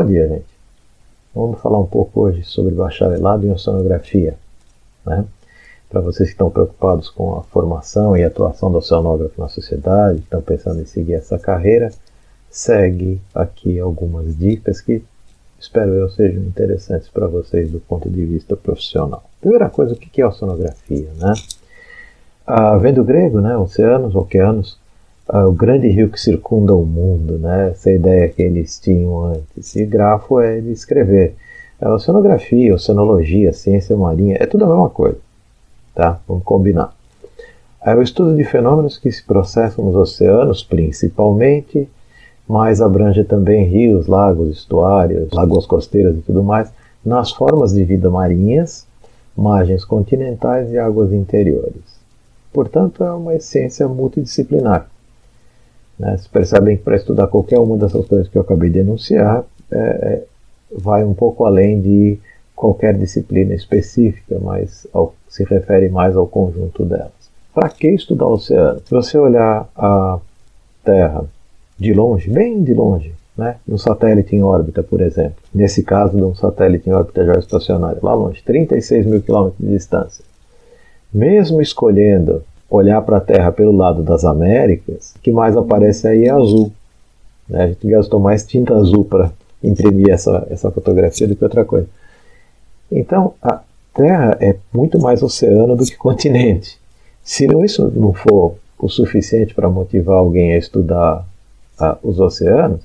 Bom dia, gente. Vamos falar um pouco hoje sobre bacharelado em oceanografia, né? Para vocês que estão preocupados com a formação e atuação do oceanógrafo na sociedade, que estão pensando em seguir essa carreira, segue aqui algumas dicas que espero eu sejam interessantes para vocês do ponto de vista profissional. Primeira coisa, o que é oceanografia, né? Vem do grego, né? Oceanos, oceanos, o grande rio que circunda o mundo, né? Essa ideia que eles tinham antes. E grafo é de escrever. A oceanografia, oceanologia, ciência marinha, é tudo a mesma coisa, tá? Vamos combinar. É o estudo de fenômenos que se processam nos oceanos, principalmente, mas abrange também rios, lagos, estuários, lagoas costeiras e tudo mais, nas formas de vida marinhas, margens continentais e águas interiores. Portanto, é uma ciência multidisciplinar. Vocês percebem que para estudar qualquer uma dessas coisas que eu acabei de enunciar, vai um pouco além de qualquer disciplina específica, mas se refere mais ao conjunto delas. Para que estudar o oceano? Se você olhar a Terra de longe, bem de longe, né, num satélite em órbita, por exemplo, nesse caso de um satélite em órbita geoestacionária, lá longe, 36 mil quilômetros de distância, mesmo escolhendo olhar para a Terra pelo lado das Américas, o que mais aparece aí é azul. A gente gastou mais tinta azul para imprimir essa fotografia do que outra coisa. Então, a Terra é muito mais oceano do que continente. Se isso não for o suficiente para motivar alguém a estudar os oceanos,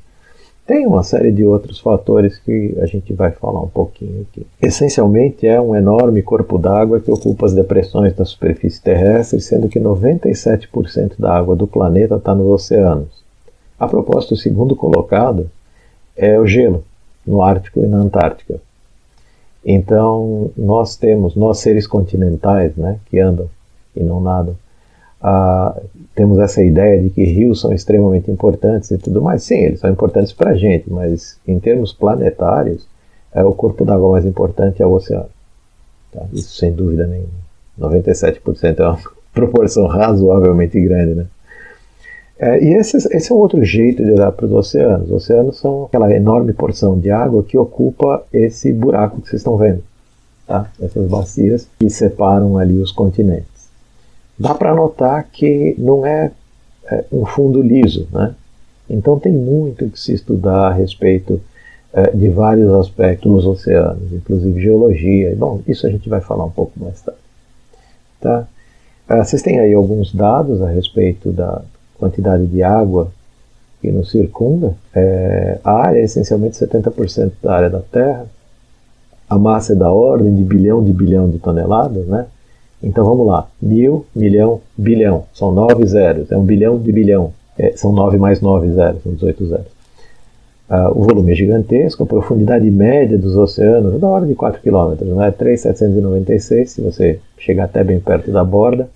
tem uma série de outros fatores que a gente vai falar um pouquinho aqui. Essencialmente é um enorme corpo d'água que ocupa as depressões da superfície terrestre, sendo que 97% da água do planeta está nos oceanos. A propósito, o segundo colocado é o gelo, no Ártico e na Antártica. Então, nós seres continentais, né, que andam e não nadam, temos essa ideia de que rios são extremamente importantes e tudo mais. Sim, eles são importantes para a gente, mas em termos planetários, o corpo d'água mais importante é o oceano. Tá? Isso sem dúvida nenhuma. 97% é uma proporção razoavelmente grande, né? E esse é um outro jeito de olhar para os oceanos. Os oceanos são aquela enorme porção de água que ocupa esse buraco que vocês estão vendo, tá? Essas bacias que separam ali os continentes. Dá para notar que não é um fundo liso, né? Então tem muito que se estudar a respeito de vários aspectos dos oceanos, inclusive geologia. Bom, isso a gente vai falar um pouco mais tarde. Tá? Vocês têm aí alguns dados a respeito da quantidade de água que nos circunda. A área é essencialmente 70% da área da Terra. A massa é da ordem de bilhão de toneladas, né? Então vamos lá, 1000, milhão, bilhão, são 9 zeros, é 1 bilhão de bilhão, são 9 mais 9 zeros, são 18 zeros. O volume é gigantesco, a profundidade média dos oceanos é da ordem de 4 km, né? 3.796, se você chegar até bem perto da borda.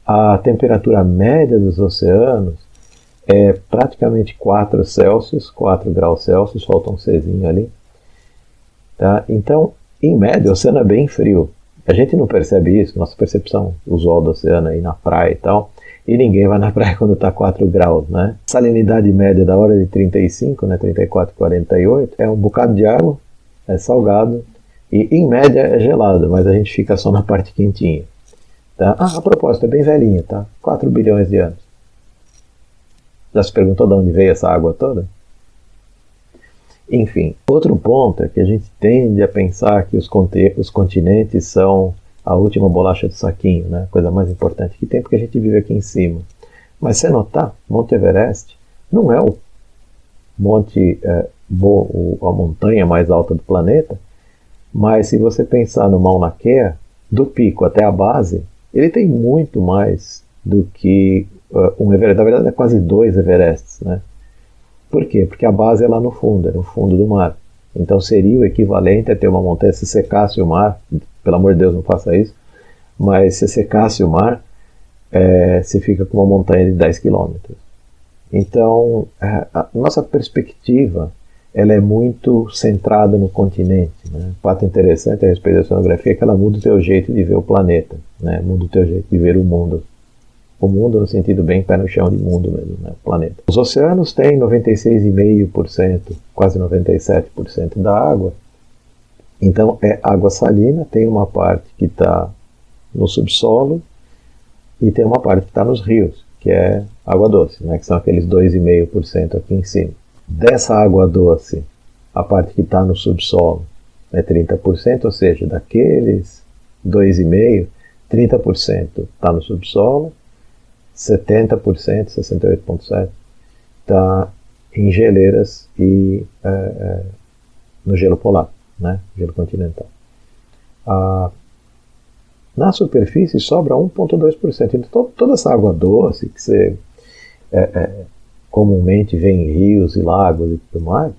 A temperatura média dos oceanos é praticamente 4 graus Celsius, falta um Czinho ali. Tá? Então, em média, o oceano é bem frio. A gente não percebe isso, nossa percepção usual do oceano aí na praia e tal, e ninguém vai na praia quando está 4 graus, né? Salinidade média da hora de 35, né, 34, 48, é um bocado de água, é salgado, e em média é gelado, mas a gente fica só na parte quentinha. Tá? A propósito, é bem velhinha, tá? 4 bilhões de anos. Já se perguntou de onde veio essa água toda? Enfim, outro ponto é que a gente tende a pensar que os continentes são a última bolacha do saquinho, né? A coisa mais importante que tem, porque a gente vive aqui em cima. Mas se notar, Monte Everest não é o monte, a montanha mais alta do planeta, mas se você pensar no Mauna Kea, do pico até a base, ele tem muito mais do que um Everest. Na verdade, é quase 2 Everests, né? Por quê? Porque a base é lá no fundo, é no fundo do mar. Então seria o equivalente a ter uma montanha, se secasse o mar, pelo amor de Deus não faça isso, mas se secasse o mar, você fica com uma montanha de 10 quilômetros. Então, a nossa perspectiva ela é muito centrada no continente. Né? O fato interessante a respeito da oceanografia é que ela muda o teu jeito de ver o planeta, né? Muda o teu jeito de ver o mundo. O mundo no sentido bem pé no chão de mundo mesmo, né? Planeta. Os oceanos têm 96,5%, quase 97% da água. Então é água salina, tem uma parte que está no subsolo e tem uma parte que está nos rios, que é água doce, né? Que são aqueles 2,5% aqui em cima. Dessa água doce, a parte que está no subsolo é 30%, ou seja, daqueles 2,5%, 30% está no subsolo, 70%, 68,7% está em geleiras e no gelo polar, né? Gelo continental. Na superfície sobra 1,2%. Então toda essa água doce que você comumente vê em rios e lagos e tudo mais,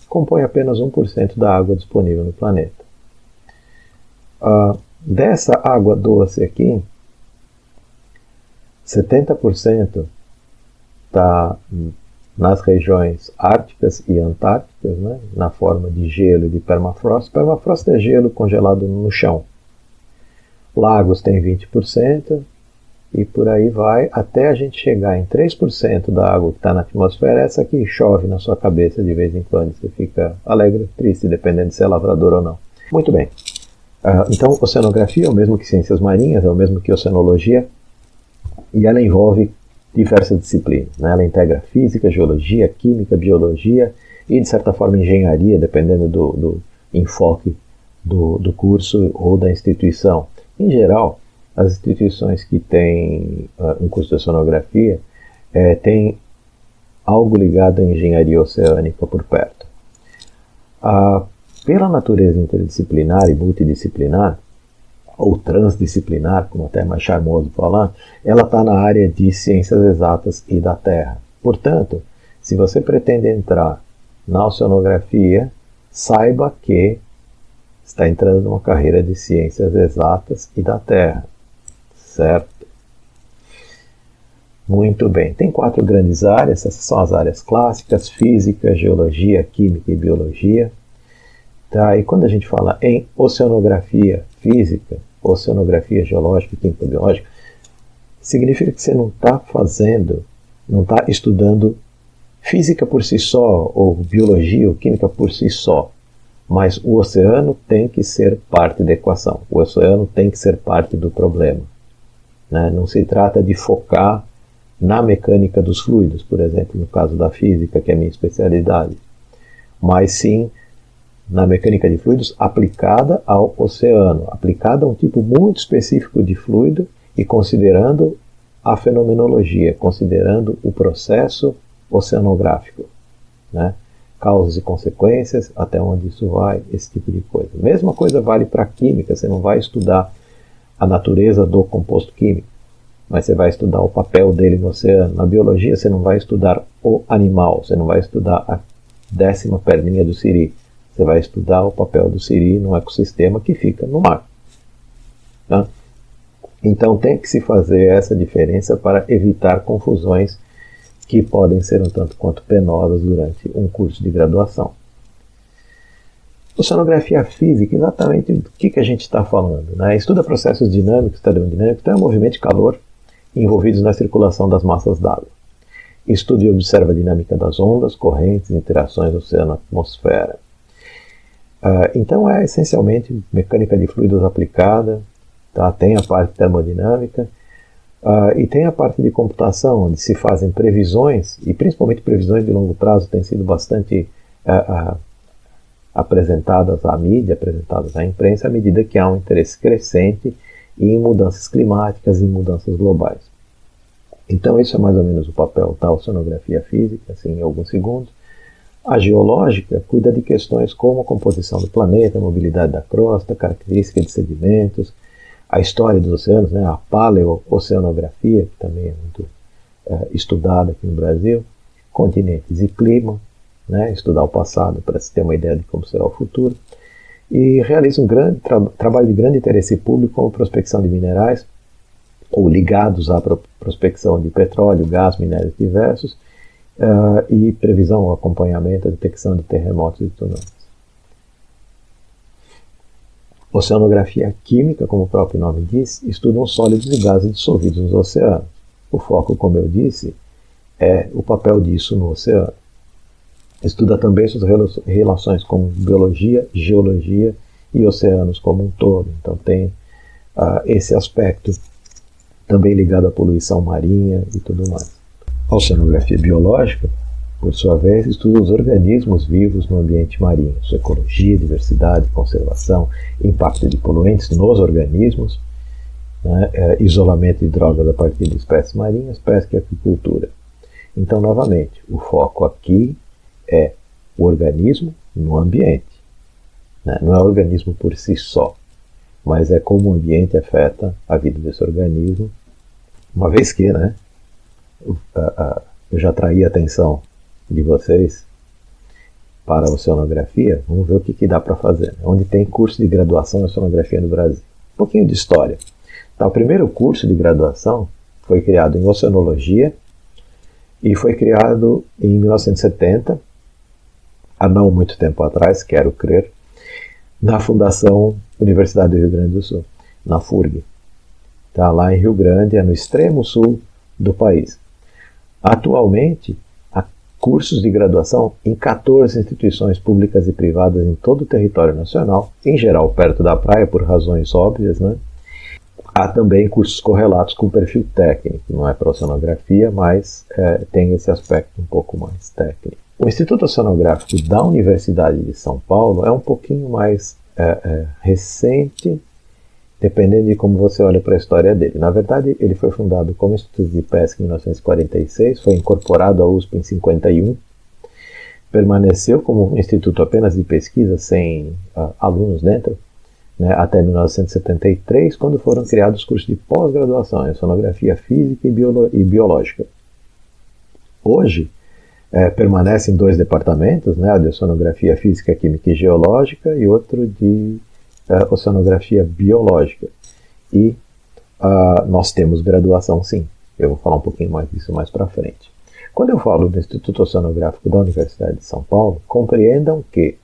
compõe apenas 1% da água disponível no planeta. Dessa água doce aqui, 70% está nas regiões árticas e antárticas, né, na forma de gelo e de permafrost. Permafrost é gelo congelado no chão. Lagos tem 20%, e por aí vai, até a gente chegar em 3% da água que está na atmosfera. Essa aqui chove na sua cabeça de vez em quando, você fica alegre ou triste, dependendo de se é lavrador ou não. Muito bem. Então, oceanografia é o mesmo que ciências marinhas, é o mesmo que oceanologia, e ela envolve diversas disciplinas, né? Ela integra física, geologia, química, biologia e, de certa forma, engenharia, dependendo do enfoque do curso ou da instituição. Em geral, as instituições que têm um curso de oceanografia têm algo ligado à engenharia oceânica por perto. Pela natureza interdisciplinar e multidisciplinar, ou transdisciplinar, como até é mais charmoso falar, ela está na área de ciências exatas e da Terra. Portanto, se você pretende entrar na oceanografia, saiba que está entrando numa carreira de ciências exatas e da Terra. Certo? Muito bem. Tem 4 grandes áreas, essas são as áreas clássicas: física, geologia, química e biologia. Tá? E quando a gente fala em oceanografia física, oceanografia geológica, química e biológica, significa que você não está estudando física por si só, ou biologia ou química por si só. Mas o oceano tem que ser parte da equação. O oceano tem que ser parte do problema. Né? Não se trata de focar na mecânica dos fluidos, por exemplo, no caso da física, que é a minha especialidade, mas sim na mecânica de fluidos aplicada ao oceano, aplicada a um tipo muito específico de fluido e considerando a fenomenologia, considerando o processo oceanográfico, né? Causas e consequências, até onde isso vai, esse tipo de coisa. Mesma coisa vale para a química, você não vai estudar a natureza do composto químico, mas você vai estudar o papel dele no oceano. Na biologia você não vai estudar o animal, você não vai estudar a 10ª perninha do siri, você vai estudar o papel do siri num ecossistema que fica no mar. Tá? Então tem que se fazer essa diferença para evitar confusões que podem ser um tanto quanto penosas durante um curso de graduação. Oceanografia física, exatamente do que a gente está falando, né? Estuda processos dinâmicos, termodinâmicos, então é movimento de calor envolvidos na circulação das massas d'água. Estuda e observa a dinâmica das ondas, correntes, interações oceano-atmosfera. Então é essencialmente mecânica de fluidos aplicada, tá? Tem a parte termodinâmica e tem a parte de computação, onde se fazem previsões, e principalmente previsões de longo prazo têm sido bastante apresentadas à mídia, apresentadas à imprensa, à medida que há um interesse crescente em mudanças climáticas e mudanças globais. Então isso é mais ou menos o papel da oceanografia física, assim, em alguns segundos. A geológica cuida de questões como a composição do planeta, a mobilidade da crosta, característica de sedimentos, a história dos oceanos, né, a paleooceanografia, que também é muito estudada aqui no Brasil, continentes e clima, né, estudar o passado para se ter uma ideia de como será o futuro, e realiza um grande trabalho de grande interesse público como prospecção de minerais, ou ligados à prospecção de petróleo, gás, minérios diversos, e previsão, acompanhamento, detecção de terremotos e tsunamis. Oceanografia química, como o próprio nome diz, estudam sólidos e gases dissolvidos nos oceanos. O foco, como eu disse, é o papel disso no oceano. Estuda também suas relações com biologia, geologia e oceanos como um todo. Então tem esse aspecto também ligado à poluição marinha e tudo mais. A oceanografia biológica, por sua vez, estuda os organismos vivos no ambiente marinho, sua ecologia, diversidade, conservação, impacto de poluentes nos organismos, né, isolamento de drogas a partir de espécies marinhas, pesca e aquicultura. Então, novamente, o foco aqui é o organismo no ambiente. Né? Não é o organismo por si só, mas é como o ambiente afeta a vida desse organismo, uma vez que, né, eu já atraí a atenção de vocês para a oceanografia. Vamos ver o que dá para fazer. Onde tem curso de graduação em oceanografia no Brasil. Um pouquinho de história. Então, o primeiro curso de graduação foi criado em oceanologia e foi criado em 1970, há não muito tempo atrás, quero crer, na Fundação Universidade do Rio Grande do Sul, na FURG. Está lá em Rio Grande, é no extremo sul do país. Atualmente, há cursos de graduação em 14 instituições públicas e privadas em todo o território nacional, em geral perto da praia, por razões óbvias, né? Há também cursos correlatos com perfil técnico, não é para oceanografia, mas tem esse aspecto um pouco mais técnico. O Instituto Oceanográfico da Universidade de São Paulo é um pouquinho mais recente, dependendo de como você olha para a história dele. Na verdade, ele foi fundado como Instituto de Pesca em 1946, foi incorporado à USP em 51, permaneceu como um instituto apenas de pesquisa, sem alunos dentro, né, até 1973, quando foram criados os cursos de pós-graduação em oceanografia física e biológica. Hoje, permanecem 2 departamentos, né, a de oceanografia física, química e geológica e outro de oceanografia biológica. E nós temos graduação, sim. Eu vou falar um pouquinho mais disso mais para frente. Quando eu falo do Instituto Oceanográfico da Universidade de São Paulo, compreendam que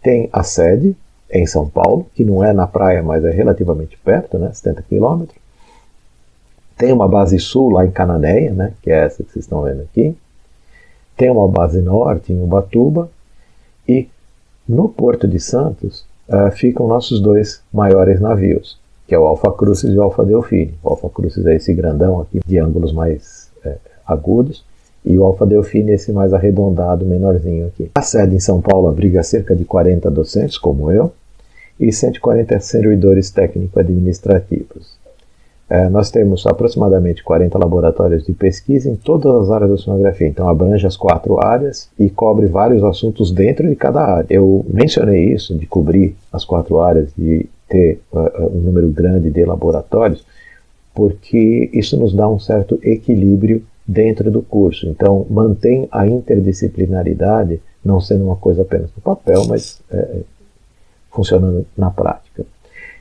tem a sede em São Paulo, que não é na praia, mas é relativamente perto, né, 70 quilômetros. Tem uma base sul lá em Cananéia, né, que é essa que vocês estão vendo aqui. Tem uma base norte em Ubatuba. E no Porto de Santos ficam nossos 2 maiores navios, que é o Alfa Crucis e o Alfa Delfine. O Alfa Crucis é esse grandão aqui, de ângulos mais agudos, e o Alfa Delfine é esse mais arredondado, menorzinho aqui. A sede em São Paulo abriga cerca de 40 docentes, como eu, e 140 servidores técnico-administrativos. Nós temos aproximadamente 40 laboratórios de pesquisa em todas as áreas da oceanografia, então abrange as 4 áreas e cobre vários assuntos dentro de cada área. Eu mencionei isso, de cobrir as 4 áreas, de ter um número grande de laboratórios, porque isso nos dá um certo equilíbrio dentro do curso. Então, mantém a interdisciplinaridade, não sendo uma coisa apenas no papel, mas funcionando na prática.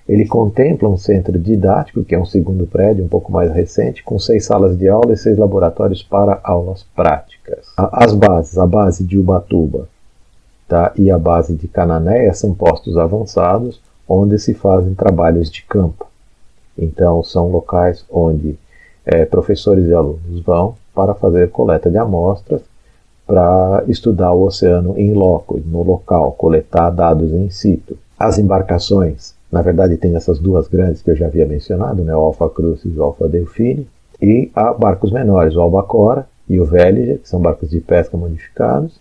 Ele contempla um centro didático, que é um segundo prédio, um pouco mais recente, com 6 salas de aula e 6 laboratórios para aulas práticas. As bases, a base de Ubatuba, tá, e a base de Cananéia são postos avançados, onde se fazem trabalhos de campo. Então, são locais onde professores e alunos vão para fazer coleta de amostras, para estudar o oceano em loco, no local, coletar dados in situ. As embarcações, na verdade, tem essas 2 grandes que eu já havia mencionado, né, o Alfa Crucis e o Alfa Delfine, e há barcos menores, o Albacora e o Veliger, que são barcos de pesca modificados,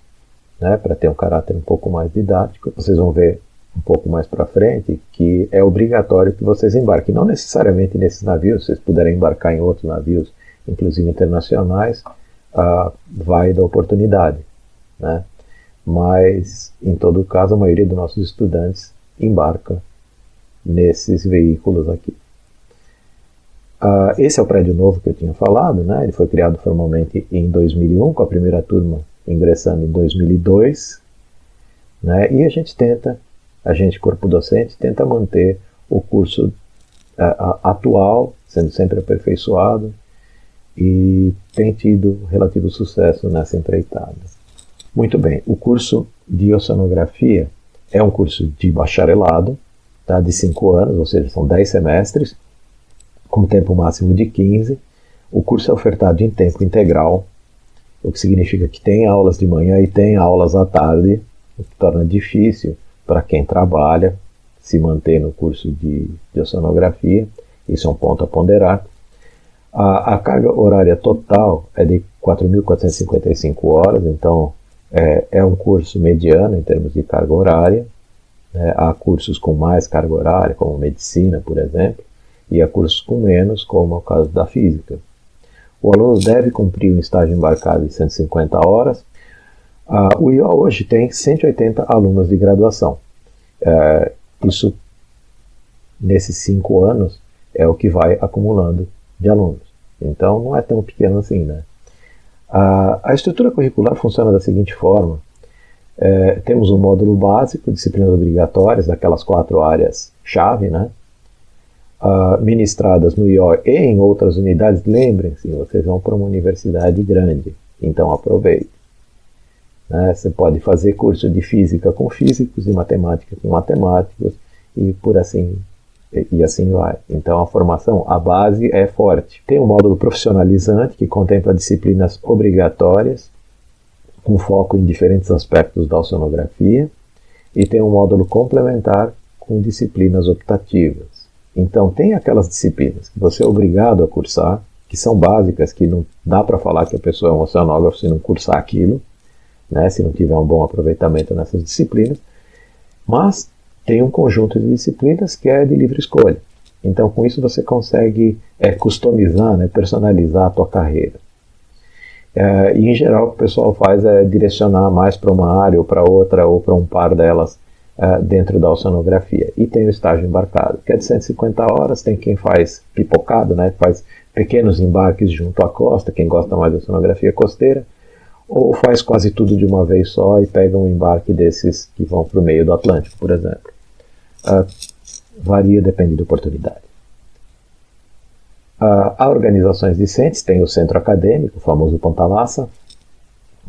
né, para ter um caráter um pouco mais didático. Vocês vão ver um pouco mais para frente que é obrigatório que vocês embarquem, não necessariamente nesses navios, se vocês puderem embarcar em outros navios, inclusive internacionais, vai da oportunidade, né? Mas, em todo caso, a maioria dos nossos estudantes embarca nesses veículos aqui. Esse é o prédio novo que eu tinha falado, né? Ele foi criado formalmente em 2001, com a primeira turma ingressando em 2002, né? E a gente, corpo docente, tenta manter o curso atual, sendo sempre aperfeiçoado, e tem tido relativo sucesso nessa empreitada. Muito bem, o curso de oceanografia é um curso de bacharelado, tá, de 5 anos, ou seja, são 10 semestres, com tempo máximo de 15, O curso é ofertado em tempo integral, o que significa que tem aulas de manhã e tem aulas à tarde, o que torna difícil para quem trabalha se manter no curso de oceanografia. Isso é um ponto a ponderar. A carga horária total é de 4.455 horas, então é um curso mediano em termos de carga horária. Há cursos com mais carga horária, como medicina, por exemplo, e há cursos com menos, como é o caso da física. O aluno deve cumprir um estágio embarcado de 150 horas. O IO hoje tem 180 alunos de graduação. Isso, nesses 5 anos, é o que vai acumulando de alunos. Então, não é tão pequeno assim, né? A estrutura curricular funciona da seguinte forma. Temos um módulo básico, disciplinas obrigatórias, daquelas 4 áreas-chave, né? Ministradas no IO e em outras unidades. Lembrem-se, vocês vão para uma universidade grande, então aproveite. Você pode fazer curso de física com físicos, de matemática com matemáticos, e assim vai. Então a formação, a base é forte. Tem um módulo profissionalizante que contempla disciplinas obrigatórias, com foco em diferentes aspectos da oceanografia, e tem um módulo complementar com disciplinas optativas. Então tem aquelas disciplinas que você é obrigado a cursar, que são básicas, que não dá para falar que a pessoa é um oceanógrafo se não cursar aquilo, né, se não tiver um bom aproveitamento nessas disciplinas, mas tem um conjunto de disciplinas que é de livre escolha. Então com isso você consegue customizar, né, personalizar a tua carreira. E em geral o que o pessoal faz é direcionar mais para uma área ou para outra, ou para um par delas dentro da oceanografia. E tem o estágio embarcado, que é de 150 horas, tem quem faz pipocado, né, faz pequenos embarques junto à costa, quem gosta mais da oceanografia costeira, ou faz quase tudo de uma vez só e pega um embarque desses que vão para o meio do Atlântico, por exemplo. Varia, depende da oportunidade. Há organizações discentes, tem o centro acadêmico, o famoso Ponta Lassa,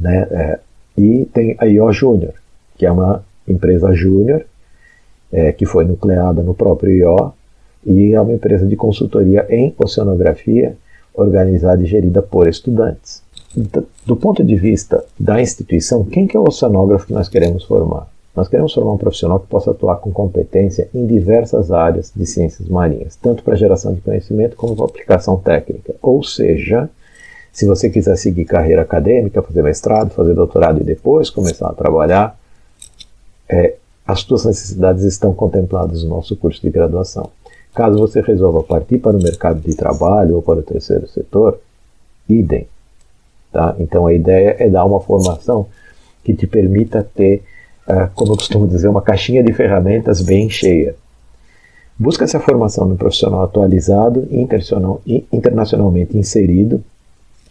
né, e tem a IO Júnior, que é uma empresa júnior, que foi nucleada no próprio IO, e é uma empresa de consultoria em oceanografia, organizada e gerida por estudantes. Do ponto de vista da instituição, quem que é o oceanógrafo que nós queremos formar? Nós queremos formar um profissional que possa atuar com competência em diversas áreas de ciências marinhas, tanto para geração de conhecimento como para aplicação técnica. Ou seja, se você quiser seguir carreira acadêmica, fazer mestrado, fazer doutorado e depois começar a trabalhar, as suas necessidades estão contempladas no nosso curso de graduação. Caso você resolva partir para o mercado de trabalho ou para o terceiro setor, idem. Tá? Então a ideia é dar uma formação que te permita ter, como eu costumo dizer, uma caixinha de ferramentas bem cheia. Busca essa formação no profissional atualizado e internacionalmente inserido.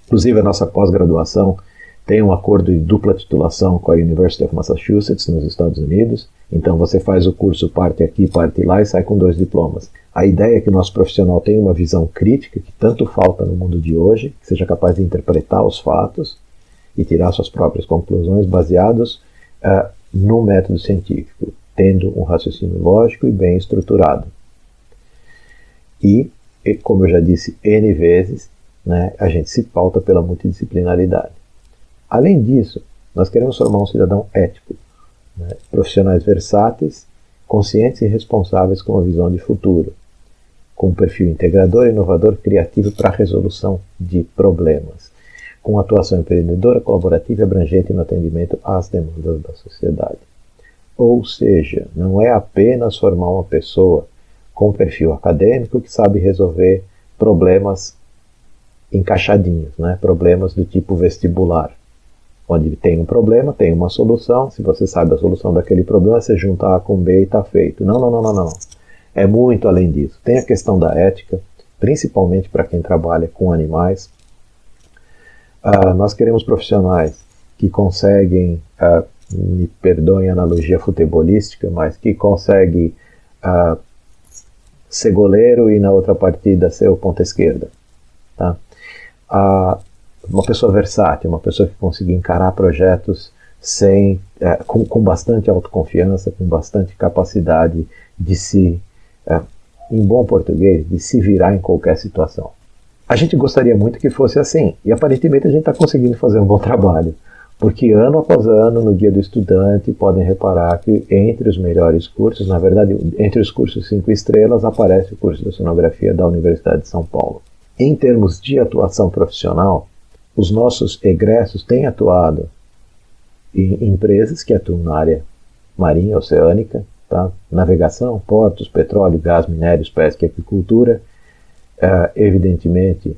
Inclusive a nossa pós-graduação tem um acordo de dupla titulação com a University of Massachusetts, nos Estados Unidos. Então você faz o curso, parte aqui, parte lá e sai com 2 diplomas. A ideia é que o nosso profissional tenha uma visão crítica, que tanto falta no mundo de hoje, que seja capaz de interpretar os fatos e tirar suas próprias conclusões baseados no método científico, tendo um raciocínio lógico e bem estruturado. E como eu já disse N vezes, né, a gente se pauta pela multidisciplinaridade. Além disso, nós queremos formar um cidadão ético, né, profissionais versáteis, conscientes e responsáveis com uma visão de futuro, com um perfil integrador, inovador, criativo para a resolução de problemas, com atuação empreendedora, colaborativa e abrangente no atendimento às demandas da sociedade. Ou seja, não é apenas formar uma pessoa com um perfil acadêmico que sabe resolver problemas encaixadinhos, né, problemas do tipo vestibular, onde tem um problema, tem uma solução, se você sabe a solução daquele problema, você junta A com B e está feito. Não. É muito além disso. Tem a questão da ética, principalmente para quem trabalha com animais. Nós queremos profissionais que conseguem, me perdoem a analogia futebolística, mas que conseguem ser goleiro e na outra partida ser o ponta esquerda. Tá? Uma pessoa versátil, uma pessoa que consiga encarar projetos com bastante autoconfiança, com bastante capacidade de se, em bom português, de se virar em qualquer situação. A gente gostaria muito que fosse assim, e aparentemente a gente está conseguindo fazer um bom trabalho, porque ano após ano, no Guia do Estudante, podem reparar que entre os melhores cursos, na verdade, entre os cursos 5 estrelas, aparece o curso de oceanografia da Universidade de São Paulo. Em termos de atuação profissional, os nossos egressos têm atuado em empresas que atuam na área marinha, oceânica, tá? Navegação, portos, petróleo, gás, minérios, pesca e agricultura. Evidentemente,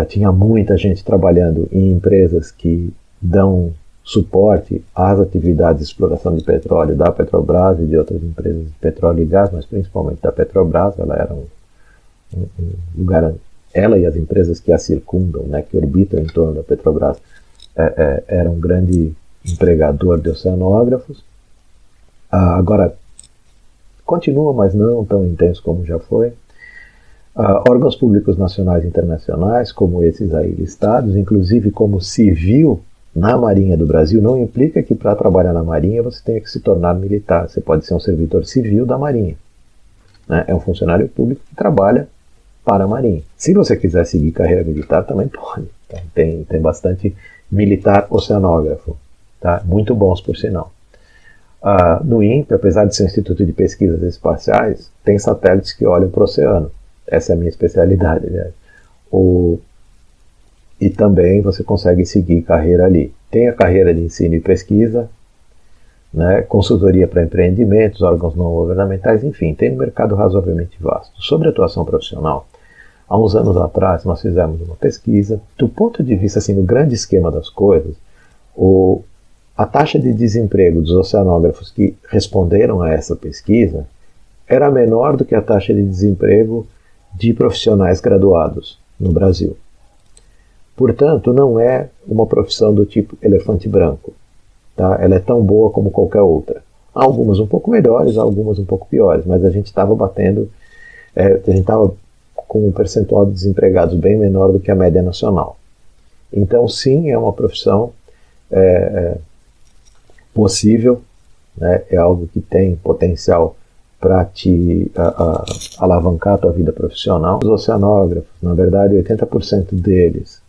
tinha muita gente trabalhando em empresas que dão suporte às atividades de exploração de petróleo da Petrobras e de outras empresas de petróleo e gás, mas principalmente da Petrobras. Ela era um lugar, ela e as empresas que a circundam, né, que orbitam em torno da Petrobras, era um grande empregador de oceanógrafos. Agora, continua, mas não tão intenso como já foi. Órgãos públicos nacionais e internacionais, como esses aí listados, inclusive como civil na Marinha do Brasil, não implica que para trabalhar na Marinha você tenha que se tornar militar. Você pode ser um servidor civil da Marinha, né? É um funcionário público que trabalha para a Marinha. Se você quiser seguir carreira militar, também pode. Então, tem bastante militar oceanógrafo, tá? Muito bons, por sinal. No INPE, apesar de ser um instituto de pesquisas espaciais, tem satélites que olham para o oceano. Essa é a minha especialidade, né? E também você consegue seguir carreira ali. Tem a carreira de ensino e pesquisa, né? Consultoria para empreendimentos, órgãos não governamentais, enfim, tem um mercado razoavelmente vasto. Sobre atuação profissional, há uns anos atrás nós fizemos uma pesquisa. Do ponto de vista, assim, do grande esquema das coisas, a taxa de desemprego dos oceanógrafos que responderam a essa pesquisa era menor do que a taxa de desemprego de profissionais graduados no Brasil. Portanto, não é uma profissão do tipo elefante branco, tá? Ela é tão boa como qualquer outra. Há algumas um pouco melhores, há algumas um pouco piores, mas a gente estava a gente estava com um percentual de desempregados bem menor do que a média nacional. Então, sim, é uma profissão possível, né? É algo que tem potencial para te alavancar a tua vida profissional. Os oceanógrafos, na verdade, 80% deles,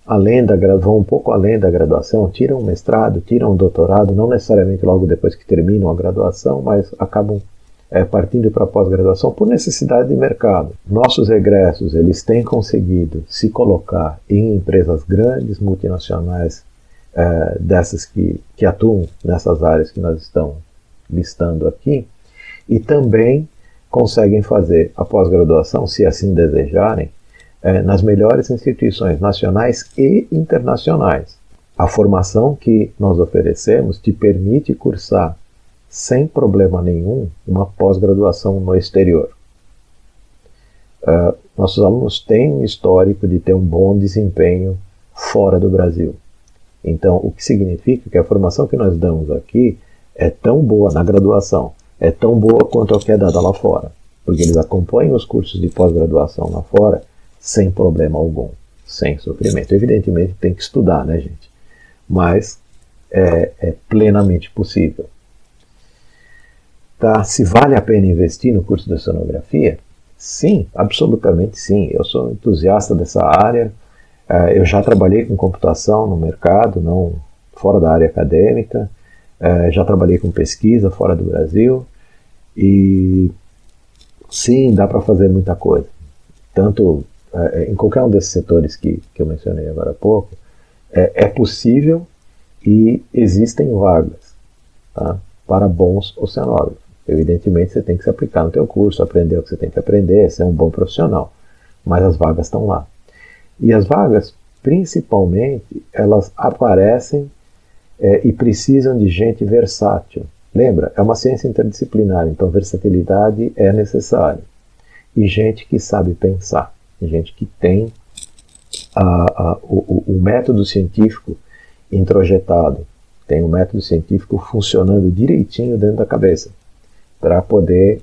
vão um pouco além da graduação, tiram um mestrado, tiram um doutorado, não necessariamente logo depois que terminam a graduação, mas acabam partindo para a pós-graduação por necessidade de mercado. Nossos egressos, eles têm conseguido se colocar em empresas grandes, multinacionais, dessas que atuam nessas áreas que nós estamos listando aqui, e também conseguem fazer a pós-graduação, se assim desejarem, nas melhores instituições nacionais e internacionais. A formação que nós oferecemos te permite cursar sem problema nenhum uma pós-graduação no exterior. Nossos alunos têm um histórico de ter um bom desempenho fora do Brasil. Então, o que significa que a formação que nós damos aqui é tão boa na graduação, é tão boa quanto a que é dada lá fora, porque eles acompanham os cursos de pós-graduação lá fora sem problema algum, sem sofrimento. Evidentemente tem que estudar, né, gente? Mas é plenamente possível. Tá? Se vale a pena investir no curso de oceanografia? Sim, absolutamente sim. Eu sou entusiasta dessa área. Eu já trabalhei com computação no mercado, não fora da área acadêmica. Já trabalhei com pesquisa fora do Brasil. E sim, dá para fazer muita coisa. Tanto em qualquer um desses setores que eu mencionei agora há pouco, é possível e existem vagas, tá, para bons oceanógrafos. Evidentemente você tem que se aplicar no teu curso, aprender o que você tem que aprender, ser um bom profissional. Mas as vagas estão lá. E as vagas, principalmente, elas aparecem e precisam de gente versátil. Lembra? É uma ciência interdisciplinar, então versatilidade é necessária. E gente que sabe pensar, gente que tem o método científico introjetado, tem o método científico funcionando direitinho dentro da cabeça, para poder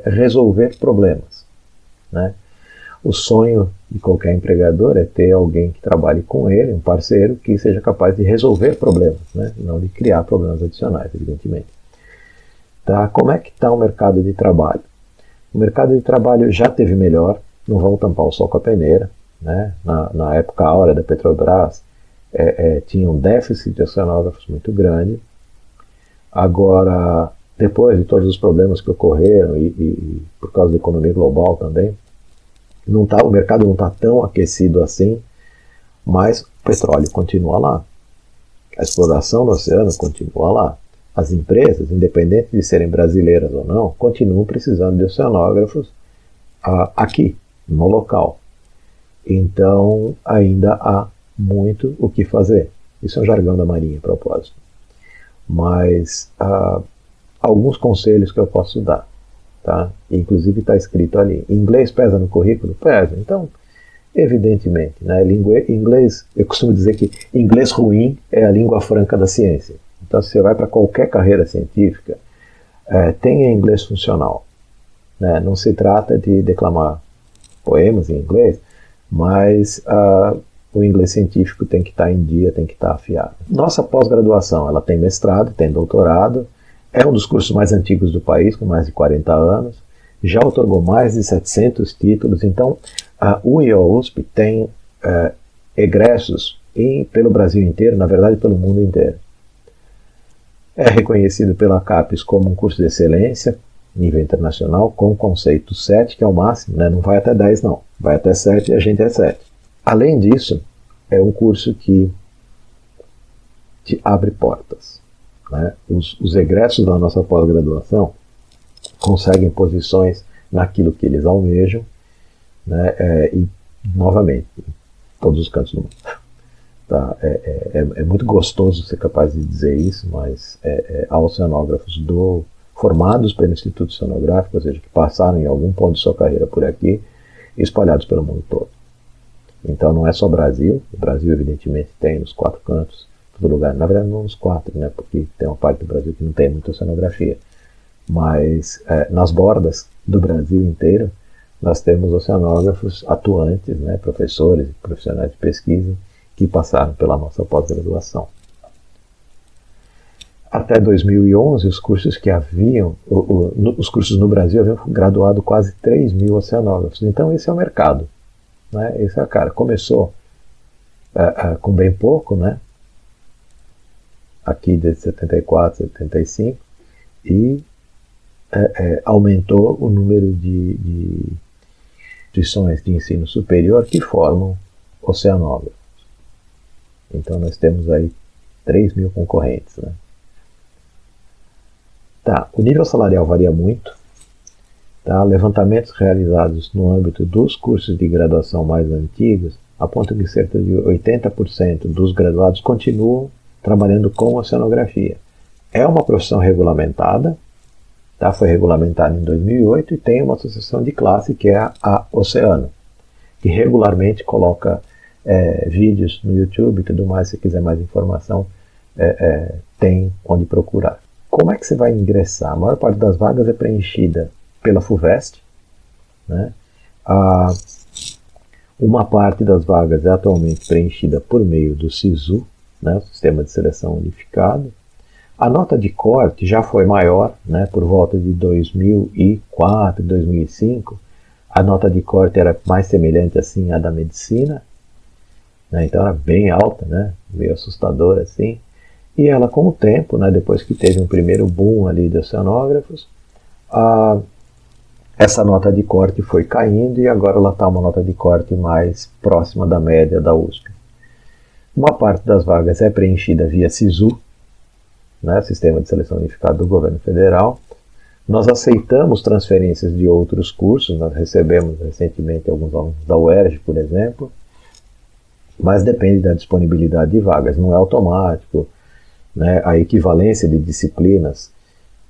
resolver problemas, né? O sonho de qualquer empregador é ter alguém que trabalhe com ele, um parceiro que seja capaz de resolver problemas, né? Não de criar problemas adicionais, evidentemente. Tá? Como é que está o mercado de trabalho? O mercado de trabalho já teve melhor, não vamos tampar o sol com a peneira, né? Na época áurea da Petrobras, tinha um déficit de oceanógrafos muito grande. Agora, depois de todos os problemas que ocorreram e por causa da economia global também, o mercado não está tão aquecido assim, mas o petróleo continua lá. A exploração do oceano continua lá. As empresas, independente de serem brasileiras ou não, continuam precisando de oceanógrafos aqui, no local. Então, ainda há muito o que fazer. Isso é um jargão da Marinha, a propósito. Mas alguns conselhos que eu posso dar. Tá? Inclusive está escrito ali. Inglês pesa no currículo? Pesa. Então, evidentemente, né? Inglês, eu costumo dizer que inglês ruim é a língua franca da ciência. Então, se você vai para qualquer carreira científica, tenha inglês funcional. Né? Não se trata de declamar poemas em inglês, mas o inglês científico tem que estar em dia, tem que estar afiado. Nossa pós-graduação, ela tem mestrado, tem doutorado, é um dos cursos mais antigos do país, com mais de 40 anos, já otorgou mais de 700 títulos, então a USP tem egressos pelo Brasil inteiro, na verdade pelo mundo inteiro. É reconhecido pela CAPES como um curso de excelência, nível internacional, com o conceito 7, que é o máximo, né? Não vai até 10 não, vai até 7 e a gente é 7. Além disso, é um curso que te abre portas. Né? Os egressos da nossa pós-graduação conseguem posições naquilo que eles almejam, né? E, novamente, em todos os cantos do mundo. Tá? É muito gostoso ser capaz de dizer isso, mas há oceanógrafos formados pelo Instituto Oceanográfico, ou seja, que passaram em algum ponto de sua carreira por aqui, espalhados pelo mundo todo. Então não é só Brasil, o Brasil evidentemente tem nos 4 cantos, todo lugar, na verdade não nos 4, né, porque tem uma parte do Brasil que não tem muita oceanografia, mas nas bordas do Brasil inteiro nós temos oceanógrafos atuantes, né, professores, profissionais de pesquisa, que passaram pela nossa pós-graduação. Até 2011, os cursos que haviam, os cursos no Brasil haviam graduado quase 3.000 oceanógrafos. Então esse é o mercado, né? Esse é a cara. Começou com bem pouco, né? Aqui desde 74, 75, e aumentou o número de instituições de ensino superior que formam oceanógrafos. Então nós temos aí 3.000 concorrentes, né? Tá, o nível salarial varia muito. Tá? Levantamentos realizados no âmbito dos cursos de graduação mais antigos apontam que cerca de 80% dos graduados continuam trabalhando com oceanografia. É uma profissão regulamentada, tá? Foi regulamentada em 2008 e tem uma associação de classe que é a Oceano, que regularmente coloca vídeos no YouTube e tudo mais. Se quiser mais informação, tem onde procurar. Como é que você vai ingressar? A maior parte das vagas é preenchida pela FUVEST, né? Uma parte das vagas é atualmente preenchida por meio do SISU, né, o Sistema de Seleção Unificado. A nota de corte já foi maior, né, por volta de 2004, 2005. A nota de corte era mais semelhante assim à da medicina, né, então era bem alta, né, meio assustadora assim. E ela, com o tempo, né, depois que teve um primeiro boom ali de oceanógrafos, essa nota de corte foi caindo e agora ela está uma nota de corte mais próxima da média da USP. Uma parte das vagas é preenchida via SISU, né, Sistema de Seleção Unificado do Governo Federal. Nós aceitamos transferências de outros cursos, nós recebemos recentemente alguns alunos da UERJ, por exemplo, mas depende da disponibilidade de vagas, não é automático. Né? A equivalência de disciplinas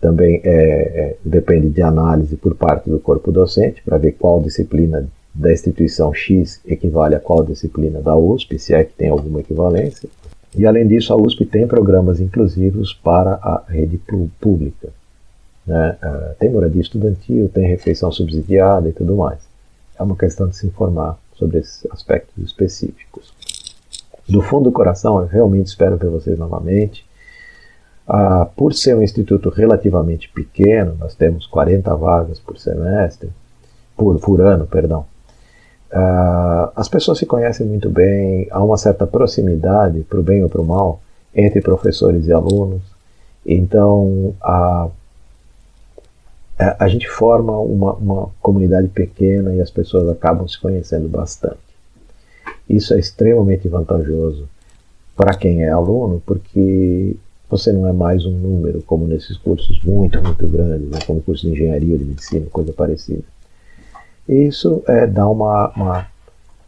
também depende de análise por parte do corpo docente, para ver qual disciplina da instituição X equivale a qual disciplina da USP, se é que tem alguma equivalência. E além disso, a USP tem programas inclusivos para a rede pública. Né? Tem moradia estudantil, tem refeição subsidiada e tudo mais. É uma questão de se informar sobre esses aspectos específicos. Do fundo do coração, eu realmente espero ver vocês novamente. Por ser um instituto relativamente pequeno, nós temos 40 vagas por semestre, por ano, perdão. As pessoas se conhecem muito bem, há uma certa proximidade, para o bem ou para o mal, entre professores e alunos. Então, a gente forma uma comunidade pequena e as pessoas acabam se conhecendo bastante. Isso é extremamente vantajoso para quem é aluno, porque você não é mais um número, como nesses cursos muito grandes, né, como curso de engenharia, de medicina, coisa parecida. Isso dá uma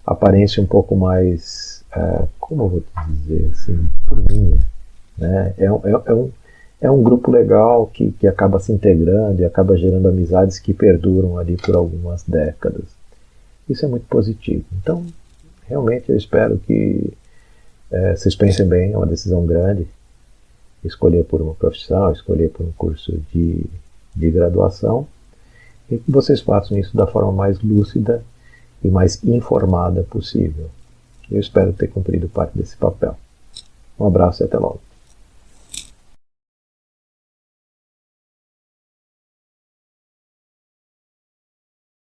aparência um pouco mais, como eu vou te dizer, assim, turminha, né? É um grupo legal que acaba se integrando e acaba gerando amizades que perduram ali por algumas décadas. Isso é muito positivo. Então, realmente eu espero que vocês pensem bem, é uma decisão grande, escolher por uma profissão, escolher por um curso de graduação, e que vocês façam isso da forma mais lúcida e mais informada possível. Eu espero ter cumprido parte desse papel. Um abraço e até logo.